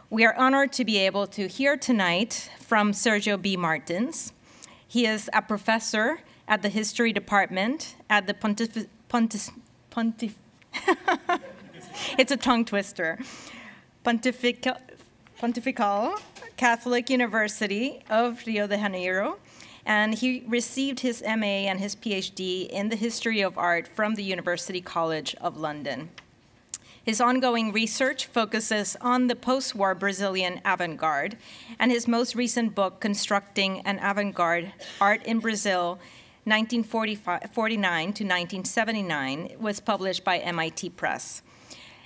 We are honored to be able to hear tonight from Sérgio B. Martins. He is a professor at the History Department at the it's a tongue twister. Pontifical Catholic University of Rio de Janeiro, and he received his MA and his PhD in the history of art from the University College of London. His ongoing research focuses on the post-war Brazilian avant-garde, and his most recent book, Constructing an Avant-Garde Art in Brazil, 1949 to 1979, was published by MIT Press.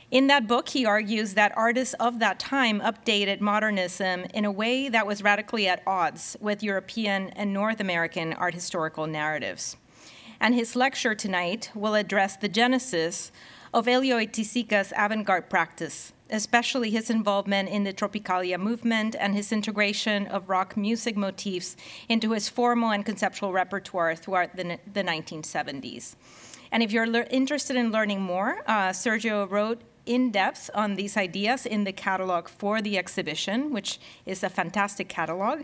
In that book, he argues that artists of that time updated modernism in a way that was radically at odds with European and North American art historical narratives. And his lecture tonight will address the genesis of Hélio Oiticica's avant-garde practice, especially his involvement in the Tropicália movement and his integration of rock music motifs into his formal and conceptual repertoire throughout the 1970s. And if you're interested in learning more, Sérgio wrote in depth on these ideas in the catalog for the exhibition, which is a fantastic catalog.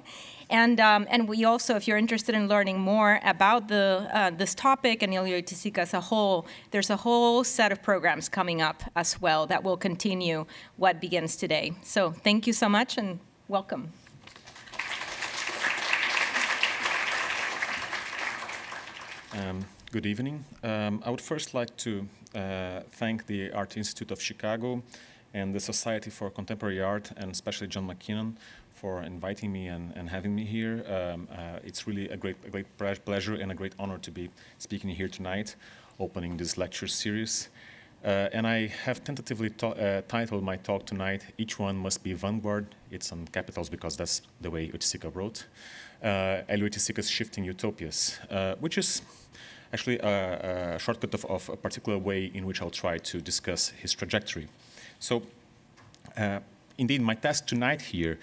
And we also, if you're interested in learning more about this topic and Hélio Oiticica as a whole, there's a whole set of programs coming up as well that will continue what begins today. So thank you so much and welcome. Good evening. I would first like to thank the Art Institute of Chicago and the Society for Contemporary Art, and especially John McKinnon, for inviting me and having me here. It's really a great pleasure and a great honor to be speaking here tonight, opening this lecture series. And I have tentatively titled my talk tonight, Each One Must Be Vanguard. It's on capitals because that's the way Oiticica wrote. Hélio Oiticica's Shifting Utopias, which is actually a shortcut of a particular way in which I'll try to discuss his trajectory. So, indeed, my task tonight here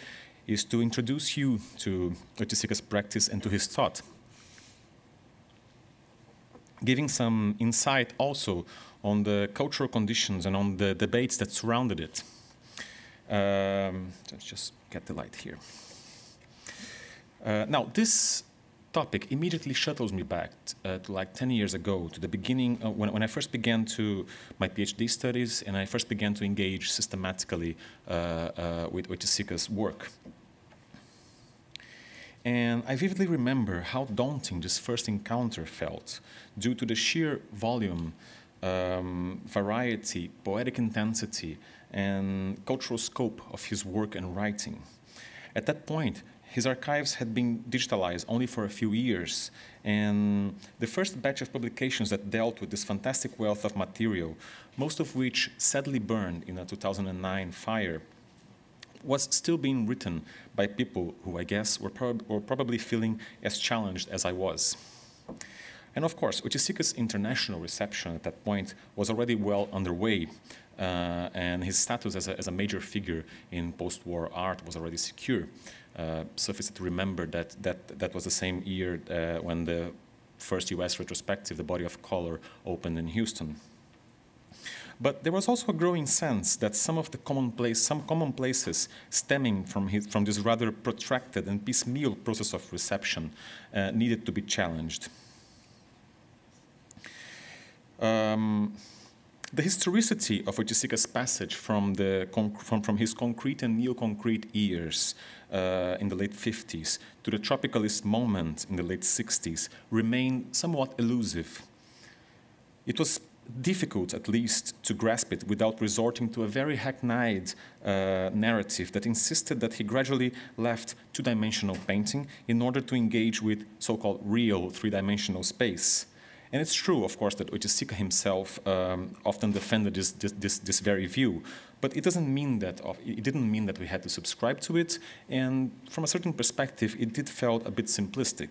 is to introduce you to Oiticica's practice and to his thought, giving some insight also on the cultural conditions and on the debates that surrounded it. Let's just get the light here. Now, this topic immediately shuttles me back to like 10 years ago, to the beginning, when I first began my PhD studies, and I first began to engage systematically with Oiticica's work. And I vividly remember how daunting this first encounter felt, due to the sheer volume, variety, poetic intensity, and cultural scope of his work and writing. At that point, his archives had been digitalized only for a few years, and the first batch of publications that dealt with this fantastic wealth of material, most of which sadly burned in a 2009 fire, was still being written by people who, I guess, were probably feeling as challenged as I was. And of course, Oiticica's international reception at that point was already well underway, and his status as a major figure in post-war art was already secure. Suffice it to remember that was the same year when the first US retrospective, The Body of Color, opened in Houston. But there was also a growing sense that some commonplaces stemming from this rather protracted and piecemeal process of reception needed to be challenged. The historicity of Oiticica's passage from his concrete and neo-concrete years in the late 50s to the tropicalist moment in the late 60s remained somewhat elusive. It was difficult, at least, to grasp it without resorting to a very hackneyed narrative that insisted that he gradually left two-dimensional painting in order to engage with so-called real three-dimensional space. And it's true, of course, that Oiticica himself often defended this very view, but it didn't mean that we had to subscribe to it, and from a certain perspective, it did feel a bit simplistic.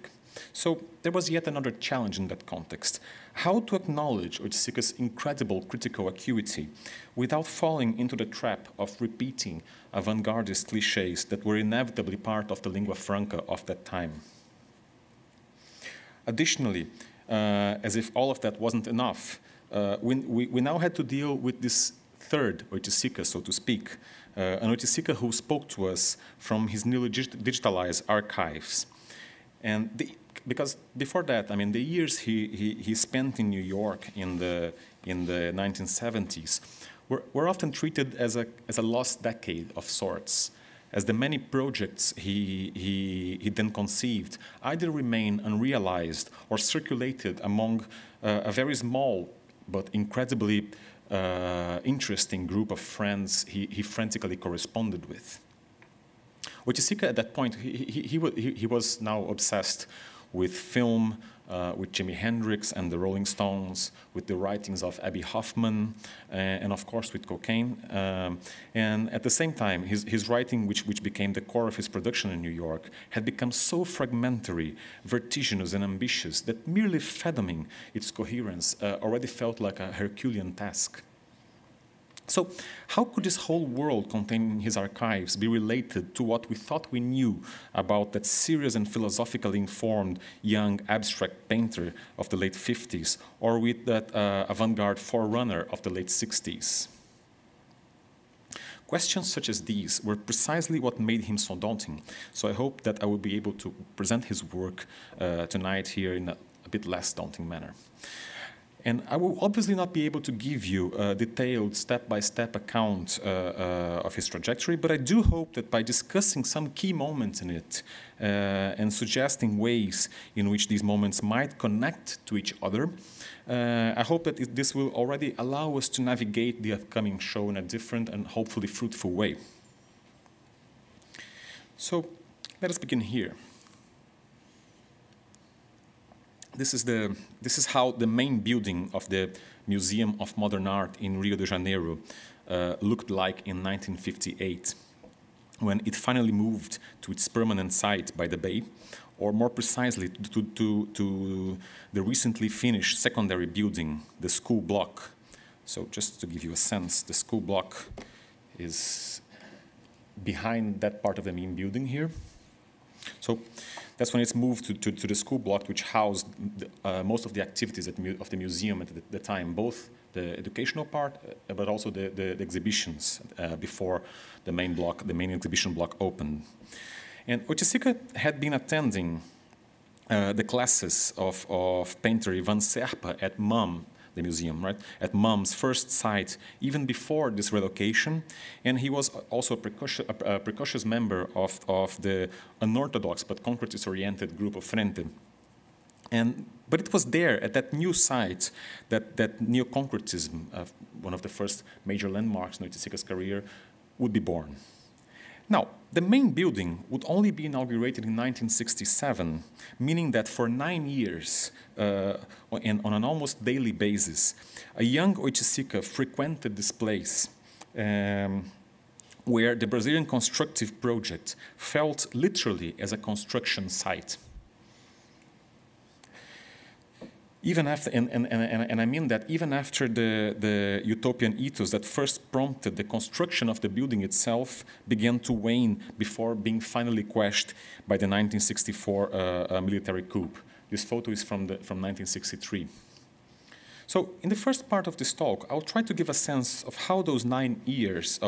So there was yet another challenge in that context: how to acknowledge Oiticica's incredible critical acuity without falling into the trap of repeating avant-gardist cliches that were inevitably part of the lingua franca of that time. Additionally, as if all of that wasn't enough, we now had to deal with this third Oiticica, so to speak, an Oiticica who spoke to us from his newly digitalized archives. And because before that, I mean, the years he spent in New York in the 1970s were often treated as a lost decade of sorts, as the many projects he then conceived either remain unrealized or circulated among a very small but incredibly interesting group of friends he frantically corresponded with. Oiticica at that point, he was now obsessed with film, with Jimi Hendrix and the Rolling Stones, with the writings of Abby Hoffman, and of course with cocaine. And at the same time, his writing, which became the core of his production in New York, had become so fragmentary, vertiginous, and ambitious that merely fathoming its coherence already felt like a Herculean task. So how could this whole world contained in his archives be related to what we thought we knew about that serious and philosophically informed young abstract painter of the late 50s, or with that avant-garde forerunner of the late 60s? Questions such as these were precisely what made him so daunting. So I hope that I will be able to present his work tonight here in a bit less daunting manner. And I will obviously not be able to give you a detailed step-by-step account of his trajectory, but I do hope that by discussing some key moments in it and suggesting ways in which these moments might connect to each other, I hope that this will already allow us to navigate the upcoming show in a different and hopefully fruitful way. So let us begin here. This is how the main building of the Museum of Modern Art in Rio de Janeiro looked like in 1958, when it finally moved to its permanent site by the bay, or more precisely to the recently finished secondary building, the school block. So just to give you a sense, the school block is behind that part of the main building here. So that's when it's moved to the school block, which housed most of the activities of the museum at the time, both the educational part, but also the exhibitions before the main block, the main exhibition block opened. And Oiticica had been attending the classes of painter Ivan Serpa at MUM, the museum, right? At MUM's first site, even before this relocation, and he was also a precocious member of the unorthodox but concretist-oriented group of Frente. But it was there, at that new site, that neo-concretism, one of the first major landmarks in Oiticica's career, would be born. Now, the main building would only be inaugurated in 1967, meaning that for 9 years, and on an almost daily basis, a young Oiticica frequented this place where the Brazilian constructive project felt literally as a construction site. Even after, and I mean that even after the utopian ethos that first prompted the construction of the building itself began to wane before being finally quashed by the 1964 military coup. This photo is from 1963. So in the first part of this talk, I'll try to give a sense of how those 9 years,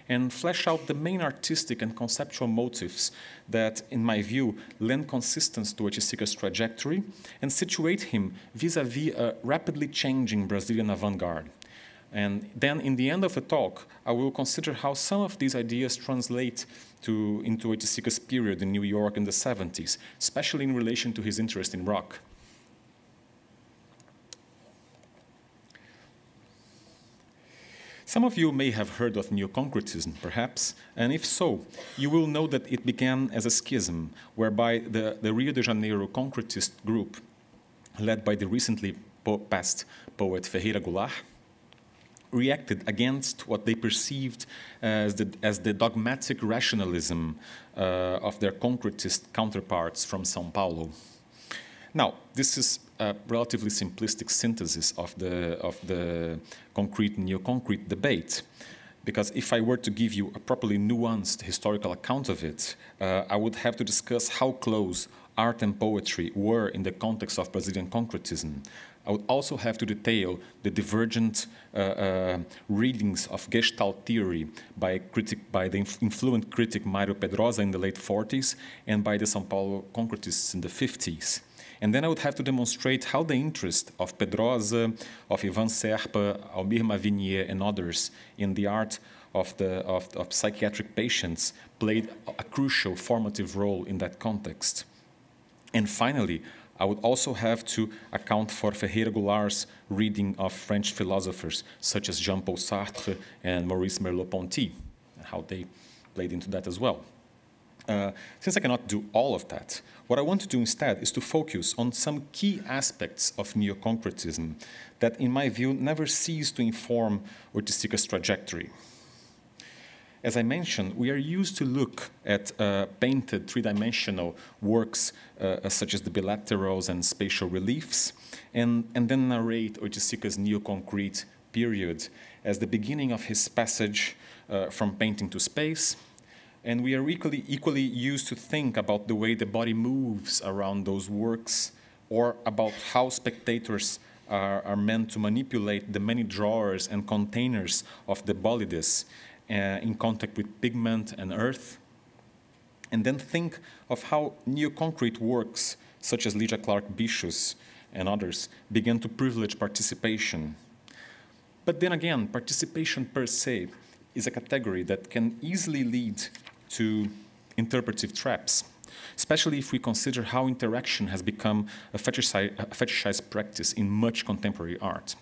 and flesh out the main artistic and conceptual motifs that, in my view, lend consistence to Oiticica's trajectory and situate him vis-à-vis a rapidly changing Brazilian avant-garde. And then, in the end of the talk, I will consider how some of these ideas translate into Oiticica's period in New York in the 70s, especially in relation to his interest in rock. Some of you may have heard of neo-concretism, perhaps, and if so, you will know that it began as a schism, whereby the Rio de Janeiro concretist group, led by the recently passed poet Ferreira Goulart, reacted against what they perceived as the dogmatic rationalism of their concretist counterparts from São Paulo. Now, this is a relatively simplistic synthesis of the concrete and neo-concrete debate, because if I were to give you a properly nuanced historical account of it, I would have to discuss how close art and poetry were in the context of Brazilian concretism, I would also have to detail the divergent readings of Gestalt theory by the influent critic Mário Pedrosa in the late 40s and by the São Paulo concretists in the 50s. And then I would have to demonstrate how the interest of Pedrosa, of Ivan Serpa, Almir Mavinier, and others in the art of psychiatric patients played a crucial formative role in that context. And finally, I would also have to account for Ferreira Goulart's reading of French philosophers such as Jean-Paul Sartre and Maurice Merleau-Ponty, and how they played into that as well. Since I cannot do all of that, what I want to do instead is to focus on some key aspects of neo-concretism that, in my view, never cease to inform Oiticica's trajectory. As I mentioned, we are used to look at painted three-dimensional works such as the bilaterals and spatial reliefs, and then narrate Oiticica's neo-concrete period as the beginning of his passage from painting to space. And we are equally used to think about the way the body moves around those works, or about how spectators are meant to manipulate the many drawers and containers of the bolides in contact with pigment and earth. And then think of how neo-concrete works, such as Lydia Clark Bichos and others, began to privilege participation. But then again, participation per se is a category that can easily lead to interpretive traps, especially if we consider how interaction has become a fetishized practice in much contemporary art.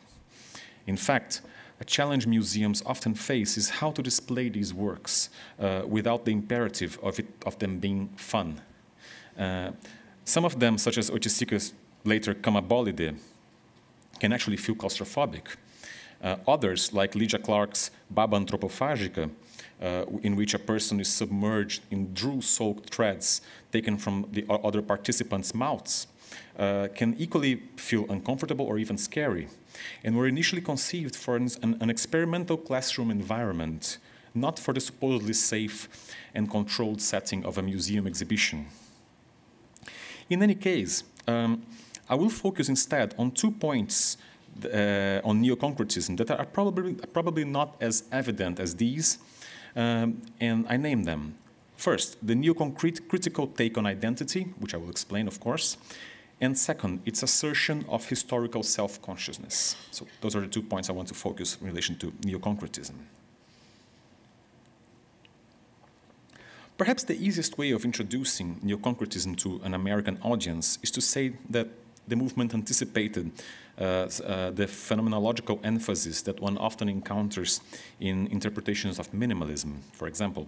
In fact, a challenge museums often face is how to display these works without the imperative of them being fun. Some of them, such as Oiticica's later Cama Bolide, can actually feel claustrophobic. Others, like Lydia Clark's Baba Antropophagica, in which a person is submerged in drool-soaked threads taken from the other participants' mouths, can equally feel uncomfortable or even scary, and were initially conceived for an experimental classroom environment, not for the supposedly safe and controlled setting of a museum exhibition. In any case, I will focus instead on 2 points on neo-concretism that are probably not as evident as these, and I name them. First, the neo-concrete critical take on identity, which I will explain, of course, and second, its assertion of historical self-consciousness. So those are the 2 points I want to focus in relation to neo-concretism. Perhaps the easiest way of introducing neo-concretism to an American audience is to say that the movement anticipated the phenomenological emphasis that one often encounters in interpretations of minimalism, for example.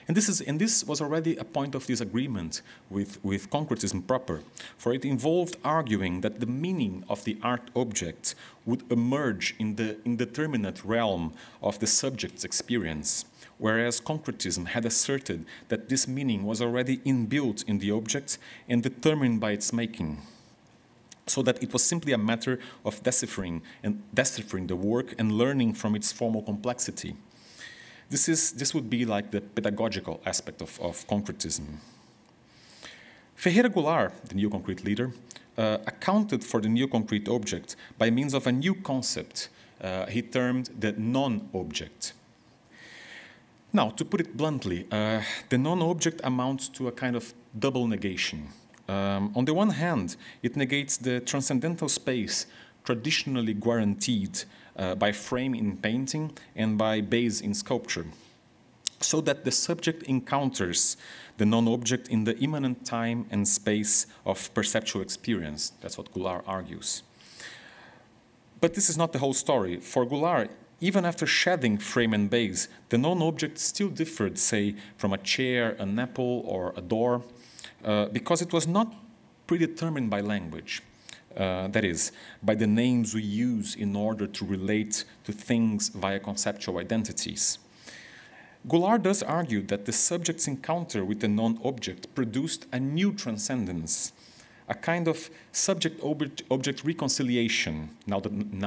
And this was already a point of disagreement with concretism proper, for it involved arguing that the meaning of the art object would emerge in the indeterminate realm of the subject's experience, whereas concretism had asserted that this meaning was already inbuilt in the object and determined by its making, so that it was simply a matter of deciphering the work and learning from its formal complexity. This would be like the pedagogical aspect of concretism. Ferreira Goulart, the neo-concrete leader, accounted for the neo-concrete object by means of a new concept he termed the non-object. Now, to put it bluntly, the non-object amounts to a kind of double negation. On the one hand, it negates the transcendental space traditionally guaranteed by frame in painting and by base in sculpture, so that the subject encounters the non-object in the immanent time and space of perceptual experience. That's what Goulart argues. But this is not the whole story. For Goulart, even after shedding frame and base, the non-object still differed, say, from a chair, an apple, or a door, because it was not predetermined by language. That is, by the names we use in order to relate to things via conceptual identities. Goulart does argue that the subject's encounter with the non-object produced a new transcendence, a kind of subject-object reconciliation, now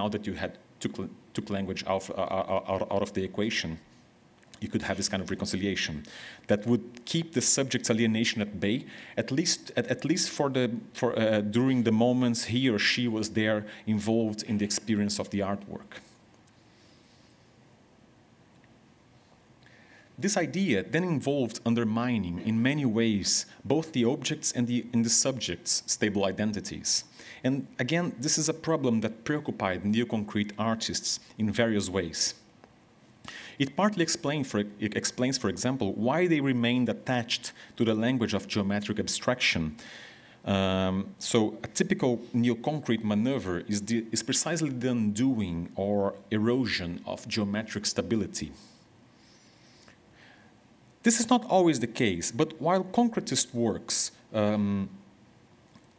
that you had took language out of the equation, you could have this kind of reconciliation that would keep the subject's alienation at bay, at least during the moments he or she was there involved in the experience of the artwork. This idea then involved undermining, in many ways, both the objects and the subject's stable identities. And again, this is a problem that preoccupied neo-concrete artists in various ways. It partly explains, for example, why they remained attached to the language of geometric abstraction. So a typical neo-concrete maneuver is precisely the undoing or erosion of geometric stability. This is not always the case, but while concretist works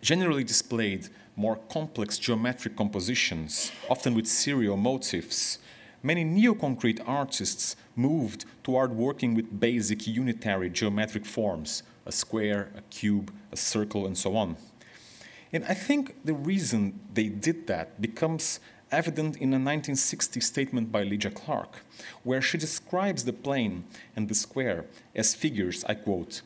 generally displayed more complex geometric compositions, often with serial motifs, many neo-concrete artists moved toward working with basic unitary geometric forms, a square, a cube, a circle, and so on. And I think the reason they did that becomes evident in a 1960 statement by Lydia Clark, where she describes the plane and the square as figures, I quote,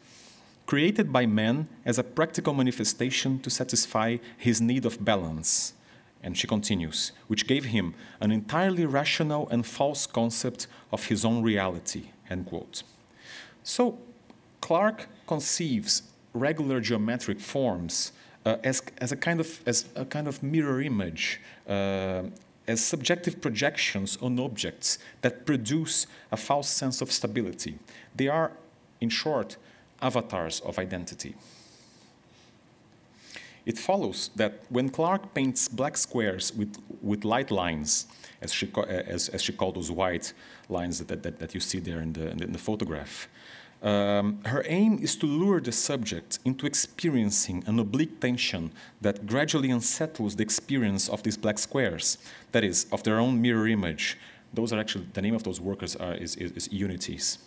created by man as a practical manifestation to satisfy his need of balance. And she continues, which gave him an entirely rational and false concept of his own reality, end quote. So Clark conceives regular geometric forms as a kind of mirror image, as subjective projections on objects that produce a false sense of stability. They are, in short, avatars of identity. It follows that when Clark paints black squares with light lines, as she called those white lines that you see there in the photograph, her aim is to lure the subject into experiencing an oblique tension that gradually unsettles the experience of these black squares, that is, of their own mirror image. Those are actually, the name of those workers is unities.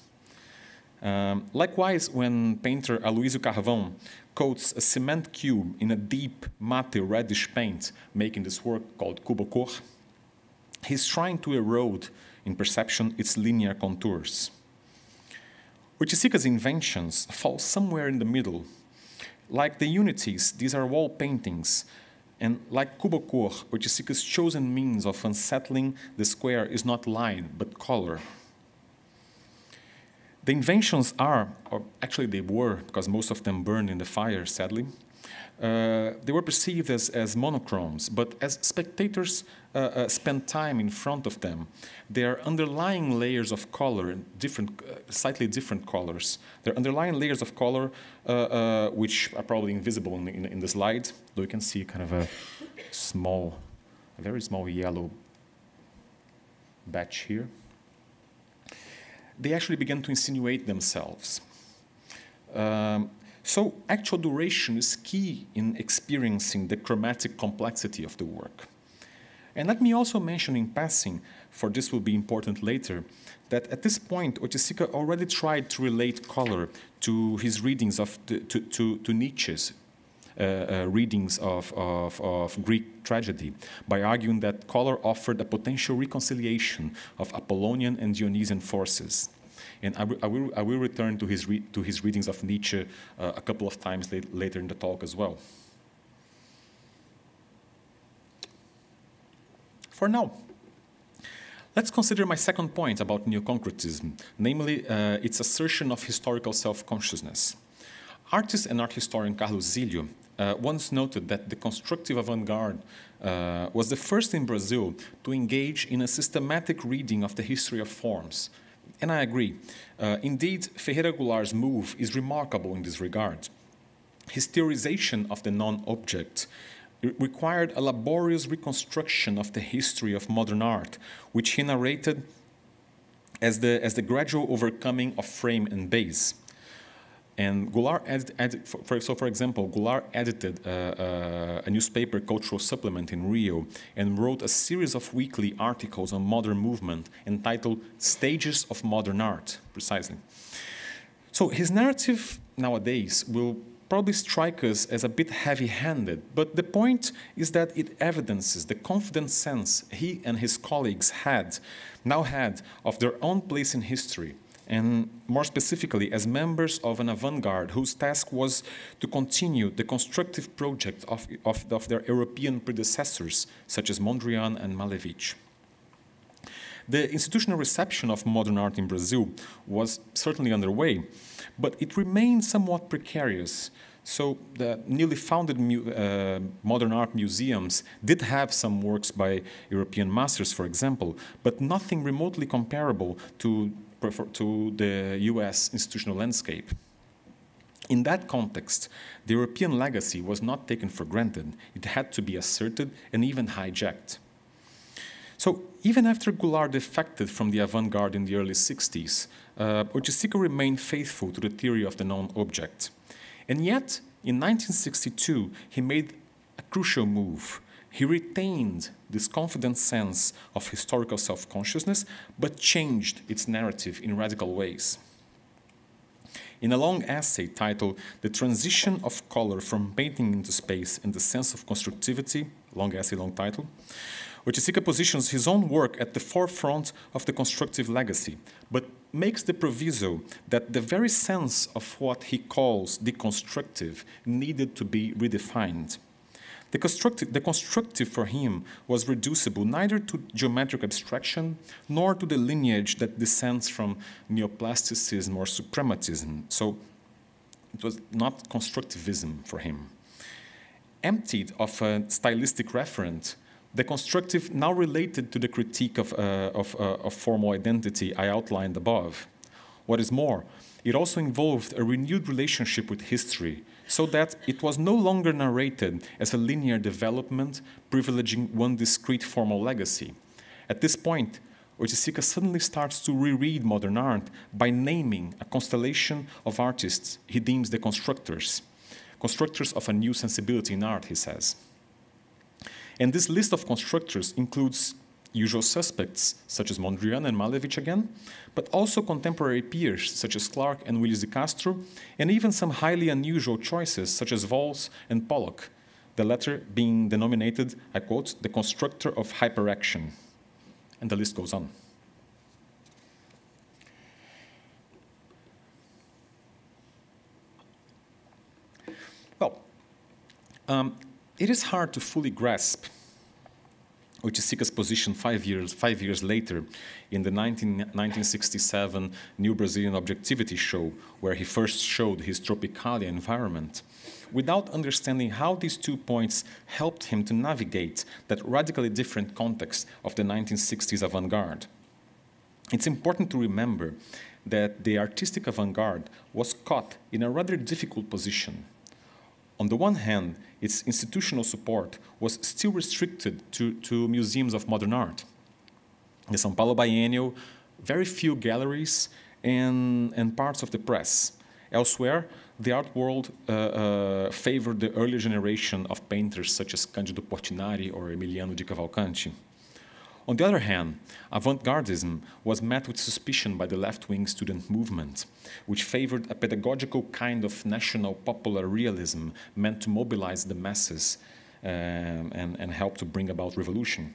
Likewise, when painter Aloysio Carvão coats a cement cube in a deep, mate, reddish paint, making this work called cubocor, he's trying to erode, in perception, its linear contours. Oiticica's inventions fall somewhere in the middle. Like the unities, these are wall paintings, and like cubocor, Oiticica's chosen means of unsettling the square is not line, but color. The inventions are, or actually they were, because most of them burned in the fire, sadly, they were perceived as monochromes, but as spectators spent time in front of them, their underlying layers of color, slightly different colors, their underlying layers of color, which are probably invisible in the slide, though you can see kind of a very small yellow batch here. They actually began to insinuate themselves. So actual duration is key in experiencing the chromatic complexity of the work. And let me also mention in passing, for this will be important later, that at this point, Oiticica already tried to relate color to his readings to Nietzsche's readings of Greek tragedy by arguing that color offered a potential reconciliation of Apollonian and Dionysian forces. And I will return to his readings of Nietzsche a couple of times later in the talk as well. For now, let's consider my second point about neo-concretism, namely its assertion of historical self-consciousness. Artist and art historian Carlos Zilio once noted that the constructive avant-garde was the first in Brazil to engage in a systematic reading of the history of forms. And I agree. Indeed, Ferreira Goulart's move is remarkable in this regard. His theorization of the non-object required a laborious reconstruction of the history of modern art, which he narrated as the gradual overcoming of frame and base. And Goulart for example, Goulart edited a newspaper cultural supplement in Rio and wrote a series of weekly articles on modern movement entitled Stages of Modern Art, precisely. So his narrative nowadays will probably strike us as a bit heavy-handed, but the point is that it evidences the confident sense he and his colleagues now had of their own place in history, and more specifically as members of an avant-garde whose task was to continue the constructive project of their European predecessors, such as Mondrian and Malevich. The institutional reception of modern art in Brazil was certainly underway, but it remained somewhat precarious. So the newly founded modern art museums did have some works by European masters, for example, but nothing remotely comparable to the US institutional landscape. In that context, the European legacy was not taken for granted. It had to be asserted and even hijacked. So even after Goulart defected from the avant-garde in the early 60s, Oiticica remained faithful to the theory of the known object. And yet, in 1962, he made a crucial move. He retained this confident sense of historical self-consciousness, but changed its narrative in radical ways. In a long essay titled The Transition of Color from Painting into Space and the Sense of Constructivity, long essay, long title, Oiticica positions his own work at the forefront of the constructive legacy, but makes the proviso that the very sense of what he calls deconstructive needed to be redefined. The constructive for him was reducible neither to geometric abstraction nor to the lineage that descends from neoplasticism or suprematism. So it was not constructivism for him. Emptied of a stylistic referent, the constructive now related to the critique of formal identity I outlined above. What is more, it also involved a renewed relationship with history, so that it was no longer narrated as a linear development privileging one discrete formal legacy. At this point, Oiticica suddenly starts to reread modern art by naming a constellation of artists he deems the constructors of a new sensibility in art, he says. And this list of constructors includes usual suspects, such as Mondrian and Malevich again, but also contemporary peers, such as Clark and Willis de Castro, and even some highly unusual choices, such as Valls and Pollock, the latter being denominated, I quote, the constructor of hyperaction. And the list goes on. Well, it is hard to fully grasp Oiticica's position 5 years later in the 1967 New Brazilian Objectivity show, where he first showed his Tropicália environment, without understanding how these 2 points helped him to navigate that radically different context of the 1960s avant-garde. It's important to remember that the artistic avant-garde was caught in a rather difficult position. On the one hand, its institutional support was still restricted to museums of modern art. The São Paulo Biennial, very few galleries, and parts of the press. Elsewhere, the art world favored the earlier generation of painters such as Cândido Portinari or Emiliano di Cavalcanti. On the other hand, avant-gardism was met with suspicion by the left-wing student movement, which favored a pedagogical kind of national popular realism meant to mobilize the masses and help to bring about revolution.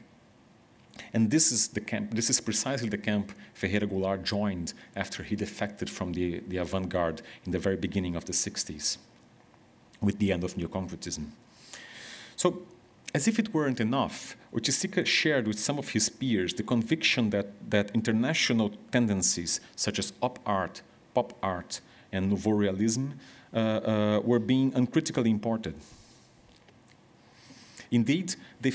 And this is precisely the camp Ferreira Goulart joined after he defected from the avant-garde in the very beginning of the 60s, with the end of neo-concretism. So, as if it weren't enough, Oiticica shared with some of his peers the conviction that international tendencies such as op art, pop art, and nouveau realism were being uncritically imported. Indeed, they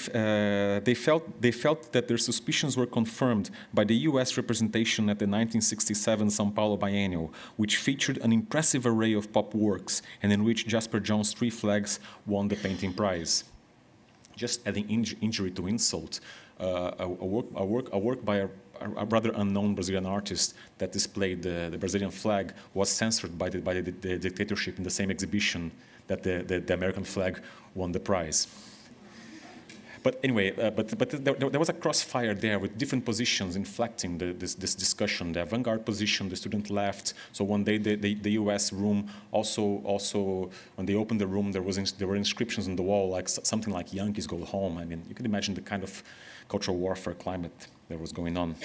felt that their suspicions were confirmed by the US representation at the 1967 São Paulo Biennial, which featured an impressive array of pop works and in which Jasper Johns' Three Flags won the painting prize. Just adding injury to insult, a work by a rather unknown Brazilian artist that displayed the Brazilian flag was censored by the dictatorship in the same exhibition that the American flag won the prize. But anyway, there was a crossfire there with different positions inflecting this discussion. The avant-garde position, the student left. So one day the U.S. room also when they opened the room, there were inscriptions on the wall like something like "Yankees go home." I mean, you can imagine the kind of cultural warfare climate that was going on.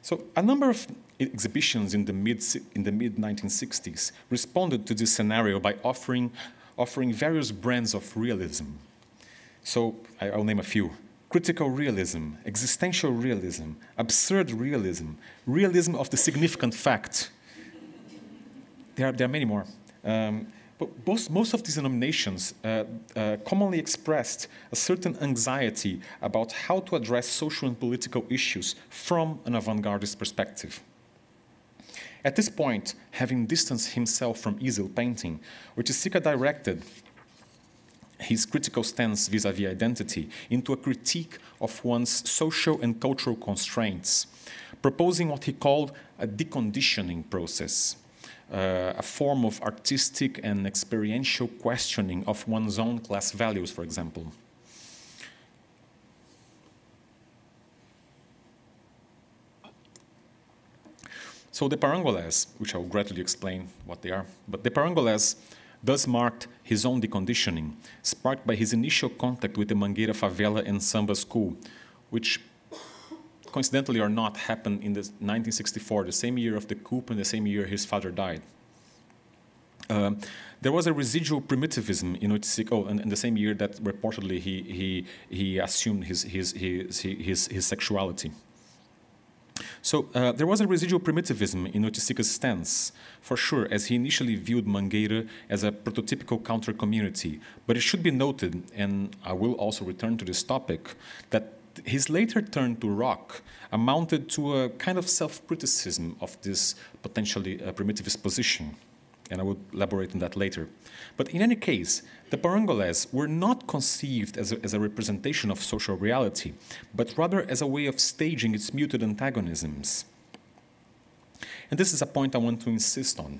So a number of exhibitions in the mid-1960s responded to this scenario by offering various brands of realism. So I'll name a few. Critical realism, existential realism, absurd realism, realism of the significant fact. There are many more. But most of these denominations commonly expressed a certain anxiety about how to address social and political issues from an avant-gardist perspective. At this point, having distanced himself from easel painting, Oiticica directed his critical stance vis-à-vis identity into a critique of one's social and cultural constraints, proposing what he called a deconditioning process, a form of artistic and experiential questioning of one's own class values, for example. So the parangoles, which I'll gradually explain what they are, but the parangoles thus marked his own deconditioning, sparked by his initial contact with the Mangueira favela and samba school, which coincidentally or not happened in 1964, the same year of the coup and the same year his father died. There was a residual primitivism in Oiticica, and the same year that reportedly he assumed his sexuality. So there was a residual primitivism in Oiticica's stance, for sure, as he initially viewed Mangueira as a prototypical counter-community. But it should be noted, and I will also return to this topic, that his later turn to rock amounted to a kind of self-criticism of this potentially primitivist position. And I will elaborate on that later. But in any case, the parangoles were not conceived as a representation of social reality, but rather as a way of staging its muted antagonisms. And this is a point I want to insist on.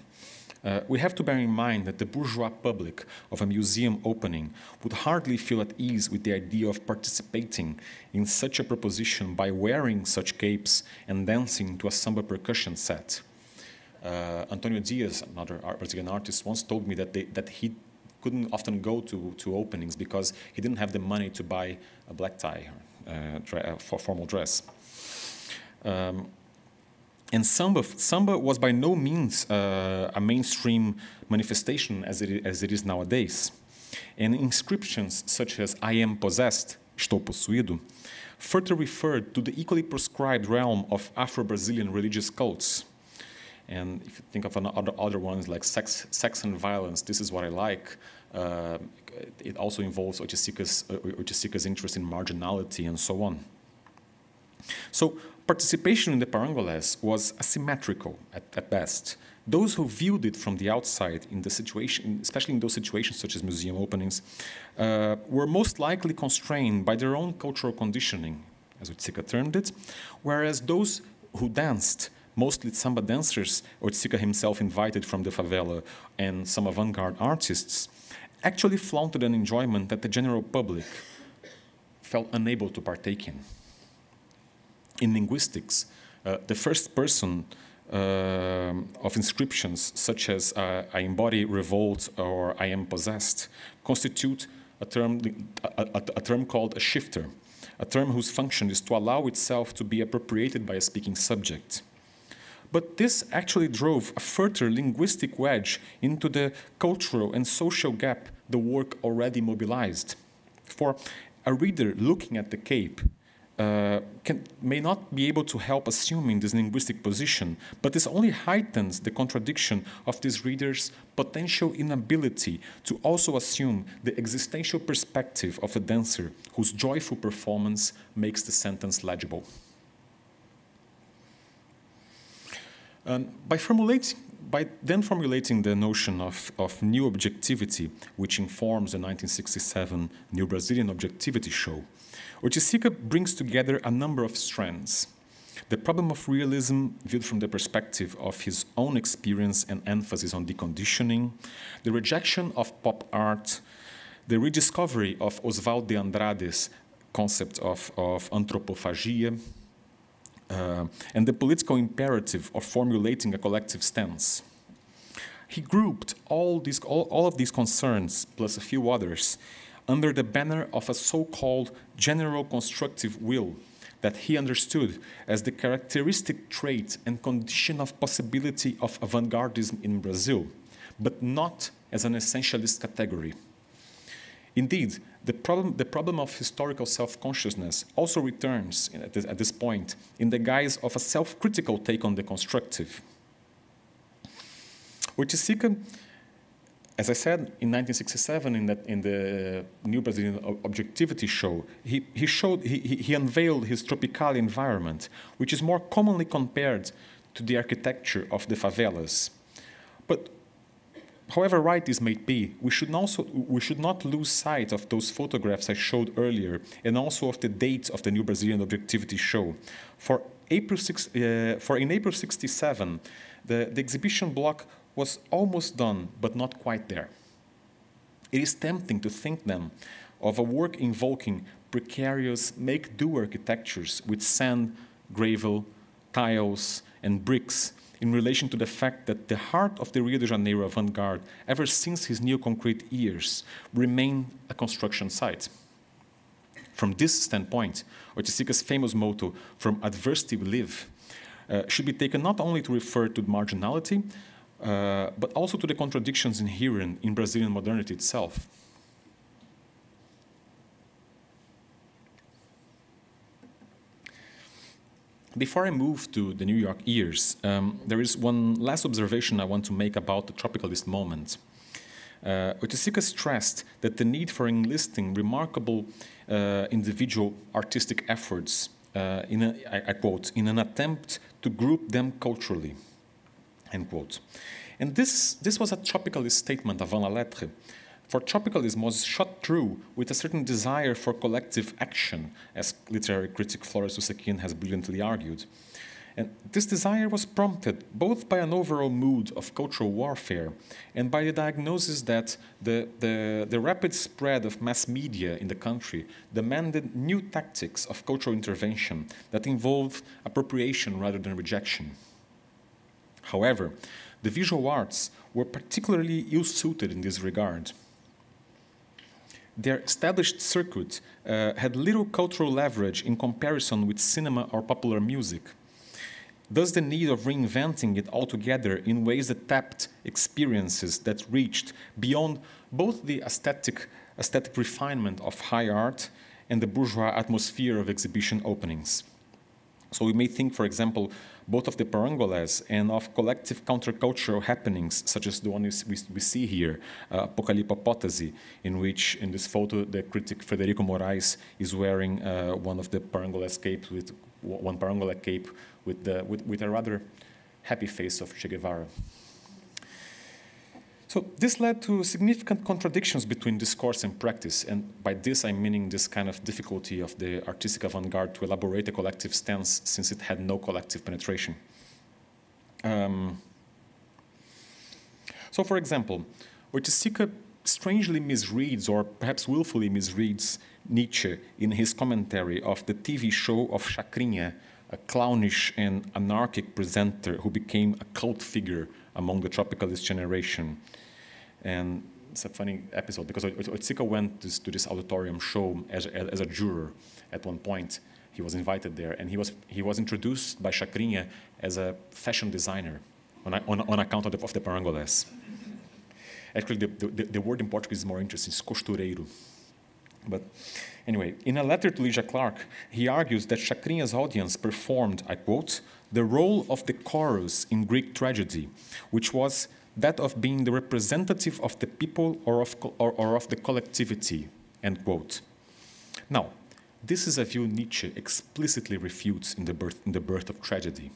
We have to bear in mind that the bourgeois public of a museum opening would hardly feel at ease with the idea of participating in such a proposition by wearing such capes and dancing to a samba percussion set. Antonio Diaz, another Brazilian artist, once told me that he couldn't often go to openings because he didn't have the money to buy a black tie for formal dress. And samba was by no means a mainstream manifestation as it is nowadays. And inscriptions such as "I am possessed," "Estou possuído," further referred to the equally proscribed realm of Afro-Brazilian religious cults. And if you think of other ones like sex and violence, "This is what I like," it also involves Oiticica's interest in marginality and so on. So participation in the parangoles was asymmetrical at best. Those who viewed it from the outside, in the situation, especially in those situations such as museum openings, were most likely constrained by their own cultural conditioning, as Oiticica termed it, whereas those who danced, mostly samba dancers, Oiticica himself invited from the favela, and some avant-garde artists, actually flaunted an enjoyment that the general public felt unable to partake in. In linguistics, the first person of inscriptions such as "I embody revolt" or "I am possessed" constitute a term called a shifter, a term whose function is to allow itself to be appropriated by a speaking subject. But this actually drove a further linguistic wedge into the cultural and social gap the work already mobilized. For a reader looking at the cape may not be able to help assuming this linguistic position, but this only heightens the contradiction of this reader's potential inability to also assume the existential perspective of a dancer whose joyful performance makes the sentence legible. By then formulating the notion of new objectivity, which informs the 1967 New Brazilian Objectivity Show, Oiticica brings together a number of strands. The problem of realism viewed from the perspective of his own experience and emphasis on deconditioning, the rejection of pop art, the rediscovery of Oswald de Andrade's concept of anthropophagia, and the political imperative of formulating a collective stance. He grouped all of these concerns, plus a few others, under the banner of a so-called general constructive will that he understood as the characteristic trait and condition of possibility of avant-gardism in Brazil, but not as an essentialist category. Indeed, the problem of historical self-consciousness also returns at this point in the guise of a self-critical take on the constructive. Oiticica, as I said, in 1967, in the New Brazilian Objectivity show, he unveiled his Tropicália environment, which is more commonly compared to the architecture of the favelas. But however right this may be, we should not lose sight of those photographs I showed earlier, and also of the date of the New Brazilian Objectivity show. For in April '67, the exhibition block was almost done, but not quite there. It is tempting to think then of a work invoking precarious make-do architectures with sand, gravel, tiles, and bricks in relation to the fact that the heart of the Rio de Janeiro avant-garde, ever since his neo-concrete years, remained a construction site. From this standpoint, Oiticica's famous motto, "From adversity we live," should be taken not only to refer to marginality, but also to the contradictions inherent in Brazilian modernity itself. Before I move to the New York years, there is one last observation I want to make about the tropicalist moment. Oiticica stressed that the need for enlisting remarkable individual artistic efforts, I quote, in an attempt to group them culturally, end quote. And this was a tropicalist statement avant la lettre, for tropicalism was shot through with a certain desire for collective action, as literary critic Flores Usequian has brilliantly argued. And this desire was prompted both by an overall mood of cultural warfare and by the diagnosis that the rapid spread of mass media in the country demanded new tactics of cultural intervention that involved appropriation rather than rejection. However, the visual arts were particularly ill-suited in this regard. Their established circuit had little cultural leverage in comparison with cinema or popular music. Thus, the need of reinventing it altogether in ways that tapped experiences that reached beyond both the aesthetic refinement of high art and the bourgeois atmosphere of exhibition openings. So we may think, for example, both of the parangolas and of collective countercultural happenings, such as the one we see here, Apocalipopótese, in which, in this photo, the critic Federico Moraes is wearing one of the parangola capes with one parangola cape with a rather happy face of Che Guevara. So this led to significant contradictions between discourse and practice, and by this I'm meaning this kind of difficulty of the artistic avant-garde to elaborate a collective stance since it had no collective penetration. So for example, Oiticica strangely misreads, or perhaps willfully misreads, Nietzsche in his commentary of the TV show of Chacrinha, a clownish and anarchic presenter who became a cult figure among the tropicalist generation. And it's a funny episode because Oiticica went to this auditorium show as a juror at one point. He was invited there, and he was introduced by Chacrinha as a fashion designer on account of the parangolas. Actually, the word in Portuguese is more interesting, it's costureiro. But anyway, in a letter to Lygia Clark, he argues that Chacrinha's audience performed, I quote, the role of the chorus in Greek tragedy, which was that of being the representative of the people or of the collectivity, end quote. Now, this is a view Nietzsche explicitly refutes in the birth of tragedy.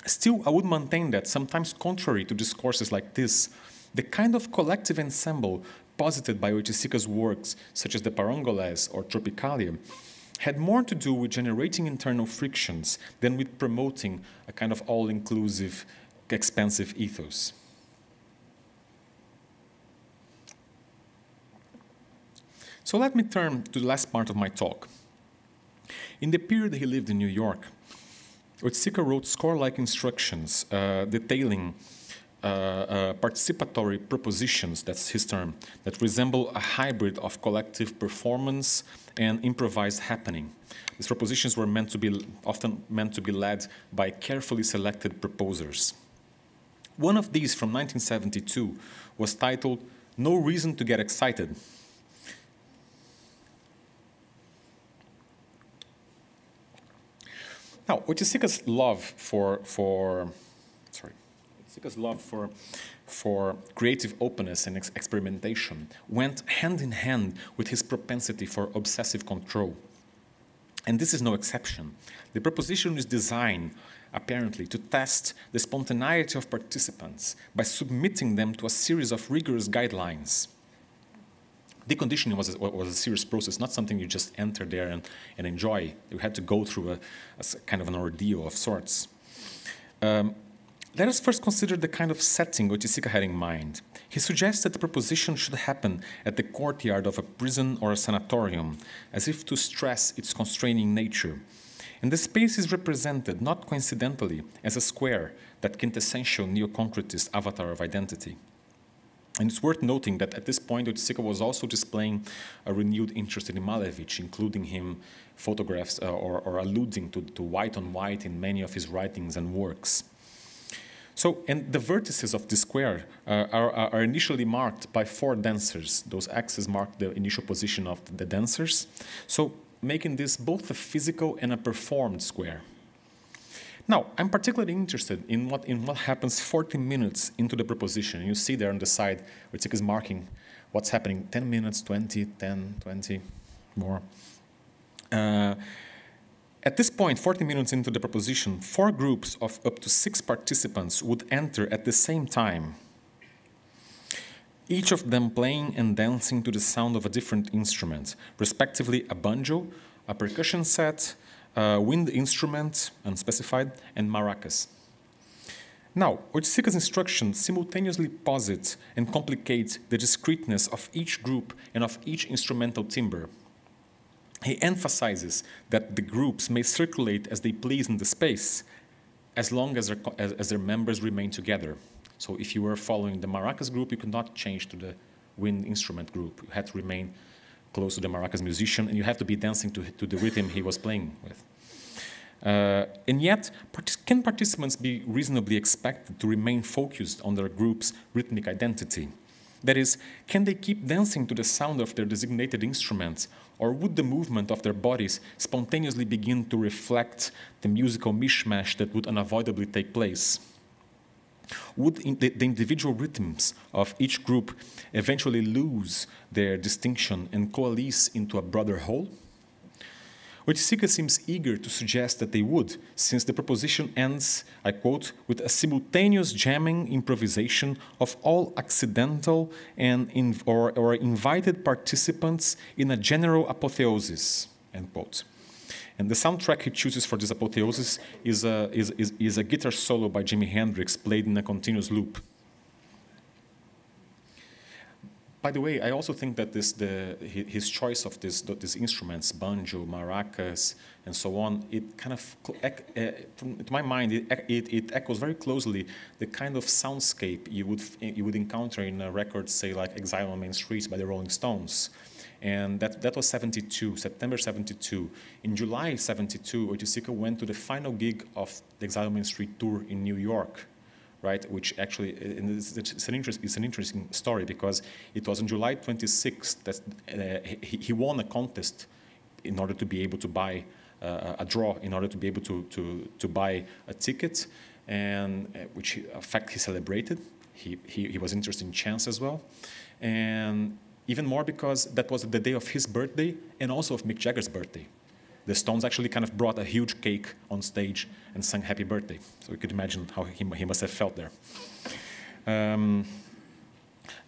Still, I would maintain that, sometimes contrary to discourses like this, the kind of collective ensemble posited by Oiticica's works, such as the Parangolas or Tropicália, had more to do with generating internal frictions than with promoting a kind of all-inclusive, expansive ethos. So let me turn to the last part of my talk. In the period he lived in New York, Oiticica wrote score-like instructions detailing participatory propositions, that's his term, that resemble a hybrid of collective performance and improvised happening. These propositions were often meant to be led by carefully selected proposers. One of these from 1972 was titled "No Reason to Get Excited." Now, Oiticica's love for creative openness and experimentation went hand in hand with his propensity for obsessive control. And this is no exception. The proposition is designed, apparently, to test the spontaneity of participants by submitting them to a series of rigorous guidelines. Deconditioning was a serious process, not something you just enter there and enjoy. You had to go through a kind of an ordeal of sorts. Let us first consider the kind of setting Oiticica had in mind. He suggests that the proposition should happen at the courtyard of a prison or a sanatorium, as if to stress its constraining nature. And the space is represented, not coincidentally, as a square, that quintessential neo-concretist avatar of identity. And it's worth noting that at this point, Oiticica was also displaying a renewed interest in Malevich, including him photographs or alluding to white on white in many of his writings and works. So, and the vertices of the square are initially marked by 4 dancers. Those axes mark the initial position of the dancers, so making this both a physical and a performed square. Now, I'm particularly interested in what happens 40 minutes into the proposition. You see there on the side, Oiticica is marking what's happening, 10 minutes, 20, 10, 20, more. At this point, 40 minutes into the proposition, 4 groups of up to 6 participants would enter at the same time, each of them playing and dancing to the sound of a different instrument, respectively a banjo, a percussion set, a wind instrument, unspecified, and maracas. Now, Oiticica's instructions simultaneously posit and complicate the discreteness of each group and of each instrumental timbre. He emphasizes that the groups may circulate as they please in the space, as long as their members remain together. So if you were following the maracas group, you could not change to the wind instrument group. You had to remain close to the maracas musician, and you have to be dancing to the rhythm he was playing with. And yet, can participants be reasonably expected to remain focused on their group's rhythmic identity? That is, can they keep dancing to the sound of their designated instruments, or would the movement of their bodies spontaneously begin to reflect the musical mishmash that would unavoidably take place? Would the individual rhythms of each group eventually lose their distinction and coalesce into a broader whole? Oiticica seems eager to suggest that they would, since the proposition ends, I quote, with a simultaneous jamming improvisation of all accidental or invited participants in a general apotheosis, end quote. And the soundtrack he chooses for this apotheosis is a guitar solo by Jimi Hendrix played in a continuous loop. By the way, I also think that his choice of these instruments, banjo, maracas, and so on, it kind of, to my mind, it echoes very closely the kind of soundscape you would encounter in a record, say, like Exile on Main Street by the Rolling Stones. And that was 72, September 72. In July 72, Oiticica went to the final gig of the Exile on Main Street tour in New York. Right, which actually it's an interesting story, because it was on July 26th that he won a contest in order to be able to buy a draw, in order to be able to buy a ticket, and which in fact he celebrated. He was interested in chance as well, and even more because that was the day of his birthday and also of Mick Jagger's birthday. The Stones actually kind of brought a huge cake on stage and sang Happy Birthday. So you could imagine how he must have felt there.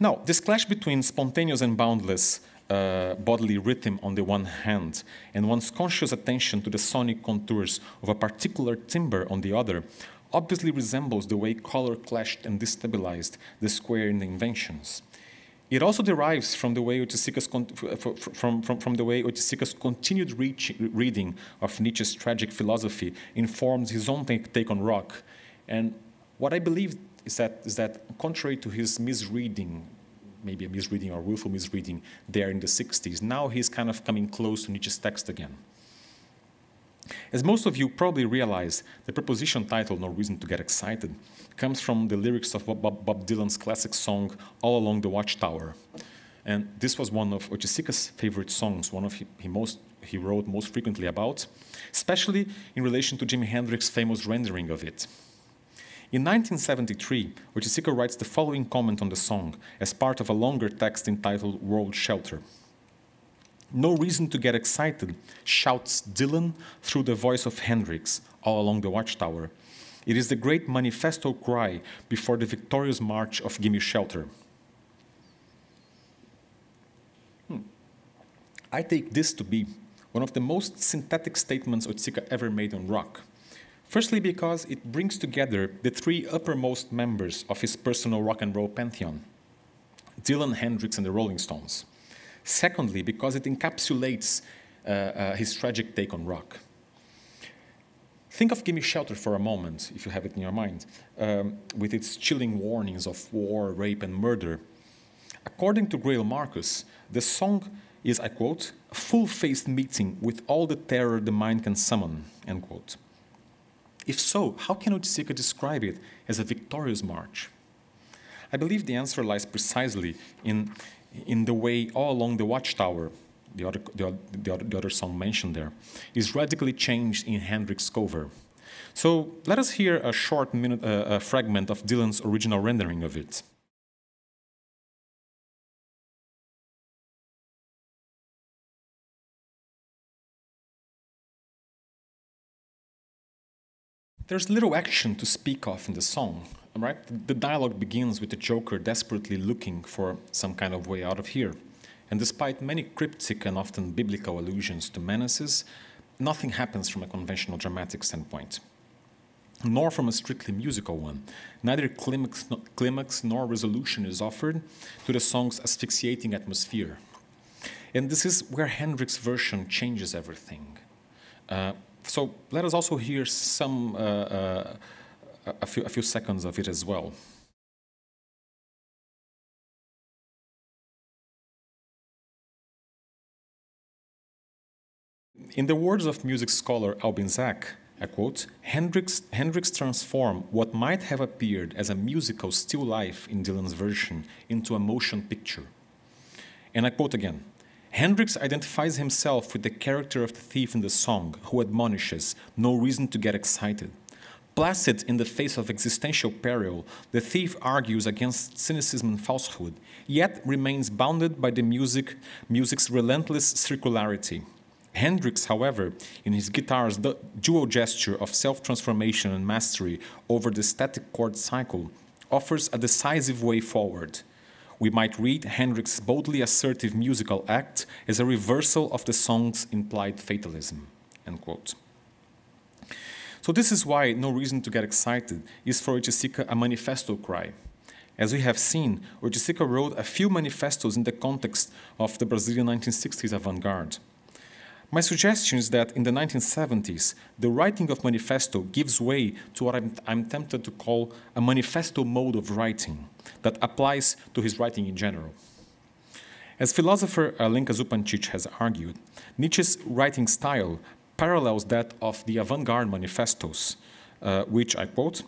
Now, this clash between spontaneous and boundless bodily rhythm on the one hand, and one's conscious attention to the sonic contours of a particular timbre on the other, obviously resembles the way color clashed and destabilized the square in the Inventions. It also derives from the way Oiticica's continued reading of Nietzsche's tragic philosophy informs his own take on rock. And what I believe is that contrary to his misreading, maybe a misreading or willful misreading there in the 60s, now he's kind of coming close to Nietzsche's text again. As most of you probably realize, the preposition title, No Reason to Get Excited, comes from the lyrics of Bob Dylan's classic song, All Along the Watchtower. And this was one of Oiticica's favorite songs, one of he wrote most frequently about, especially in relation to Jimi Hendrix's famous rendering of it. In 1973, Oiticica writes the following comment on the song as part of a longer text entitled World Shelter. No reason to get excited, shouts Dylan through the voice of Hendrix all along the Watchtower. It is the great manifesto cry before the victorious march of Gimme Shelter. I take this to be one of the most synthetic statements Oiticica ever made on rock. Firstly, because it brings together the three uppermost members of his personal rock and roll pantheon, Dylan, Hendrix, and the Rolling Stones. Secondly, because it encapsulates his tragic take on rock. Think of Gimme Shelter for a moment, if you have it in your mind, with its chilling warnings of war, rape, and murder. According to Grail Marcus, the song is, I quote, a full-faced meeting with all the terror the mind can summon, end quote. If so, how can Oiticica describe it as a victorious march? I believe the answer lies precisely in the way All Along the Watchtower, the other song mentioned there, is radically changed in Hendrix's cover. So let us hear a short fragment of Dylan's original rendering of it. There's little action to speak of in the song, right? The dialogue begins with the Joker desperately looking for some kind of way out of here. And despite many cryptic and often biblical allusions to menaces, nothing happens from a conventional dramatic standpoint, nor from a strictly musical one. Neither climax nor resolution is offered to the song's asphyxiating atmosphere. And this is where Hendrix's version changes everything. So let us also hear a few seconds of it as well. In the words of music scholar Albin Zak, I quote, Hendrix transformed what might have appeared as a musical still life in Dylan's version into a motion picture. And I quote again, Hendrix identifies himself with the character of the thief in the song, who admonishes, no reason to get excited. Placid in the face of existential peril, the thief argues against cynicism and falsehood, yet remains bounded by the music's relentless circularity. Hendrix, however, in his guitar's dual gesture of self-transformation and mastery over the static chord cycle, offers a decisive way forward. We might read Hendrix's boldly assertive musical act as a reversal of the song's implied fatalism, end quote. So this is why No Reason to Get Excited is for Oiticica a manifesto cry. As we have seen, Oiticica wrote a few manifestos in the context of the Brazilian 1960s avant-garde. My suggestion is that in the 1970s, the writing of manifesto gives way to what I'm tempted to call a manifesto mode of writing that applies to his writing in general. As philosopher Alenka Zupancic has argued, Nietzsche's writing style parallels that of the avant-garde manifestos, which, I quote,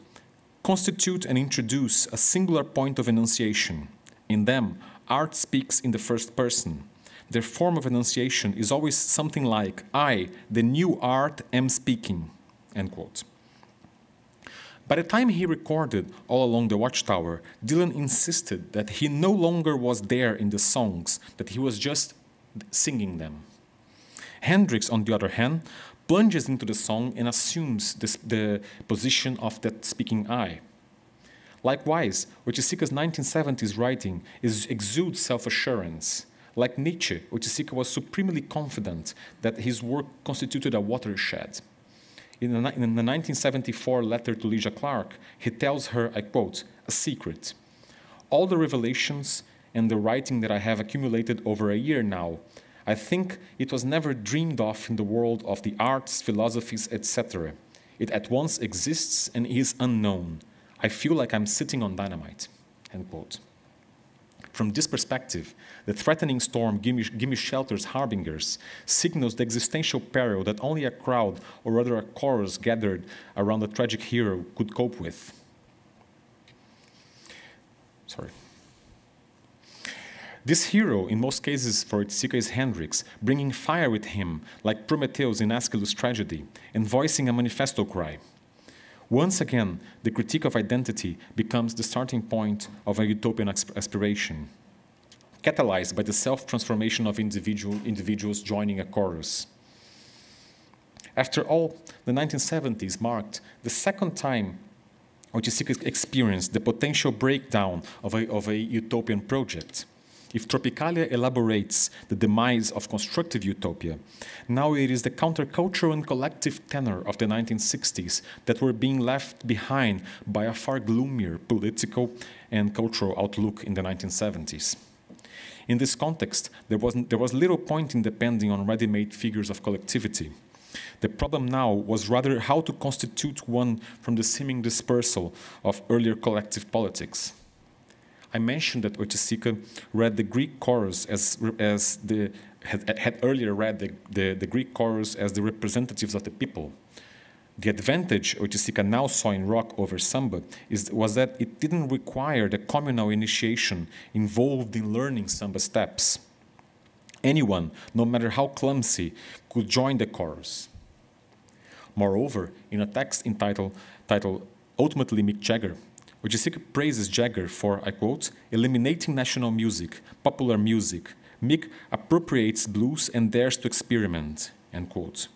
constitute and introduce a singular point of enunciation. In them, art speaks in the first person. Their form of enunciation is always something like, I, the new art, am speaking, end quote. By the time he recorded All Along the Watchtower, Dylan insisted that he no longer was there in the songs, that he was just singing them. Hendrix, on the other hand, plunges into the song and assumes the position of that speaking I. Likewise, Oiticica's 1970s writing exudes self-assurance. Like Nietzsche, Oiticica was supremely confident that his work constituted a watershed. In the 1974 letter to Lygia Clark, he tells her, I quote, a secret. All the revelations and the writing that I have accumulated over a year now, I think it was never dreamed of in the world of the arts, philosophies, etc. It at once exists and is unknown. I feel like I'm sitting on dynamite, end quote. From this perspective, the threatening storm gimme shelter's harbingers signals the existential peril that only a crowd, or rather a chorus gathered around a tragic hero, could cope with. Sorry. This hero, in most cases for Oiticica, is Hendrix, bringing fire with him, like Prometheus in Aeschylus' tragedy, and voicing a manifesto cry. Once again, the critique of identity becomes the starting point of a utopian aspiration, catalyzed by the self-transformation of individuals joining a chorus. After all, the 1970s marked the second time Oiticica experienced the potential breakdown of a utopian project. If Tropicália elaborates the demise of constructive utopia, now it is the countercultural and collective tenor of the 1960s that were being left behind by a far gloomier political and cultural outlook in the 1970s. In this context, there was little point in depending on ready-made figures of collectivity. The problem now was rather how to constitute one from the seeming dispersal of earlier collective politics. I mentioned that Oiticica read the Greek chorus had earlier read the Greek chorus as the representatives of the people. The advantage Oiticica now saw in rock over samba was that it didn't require the communal initiation involved in learning samba steps. Anyone, no matter how clumsy, could join the chorus. Moreover, in a text entitled Ultimately Mick Jagger, Oiticica praises Jagger for, I quote, eliminating national music, popular music. Mick appropriates blues and dares to experiment, end quote.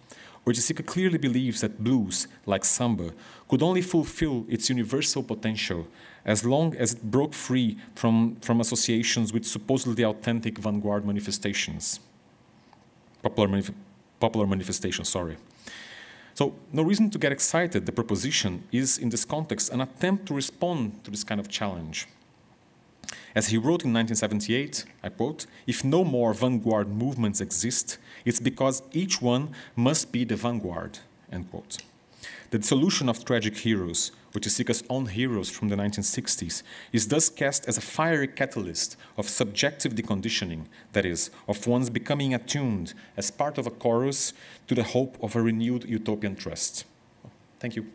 Oiticica clearly believes that blues, like samba, could only fulfill its universal potential as long as it broke free from associations with supposedly authentic Vanguard manifestations. Popular manifestations, sorry. So no reason to get excited. The proposition is, in this context, an attempt to respond to this kind of challenge. As he wrote in 1978, I quote, "If no more vanguard movements exist, it's because each one must be the vanguard," end quote. The dissolution of tragic heroes, Oiticica's own heroes from the 1960s, is thus cast as a fiery catalyst of subjective deconditioning, that is, of one's becoming attuned as part of a chorus to the hope of a renewed utopian trust. Thank you.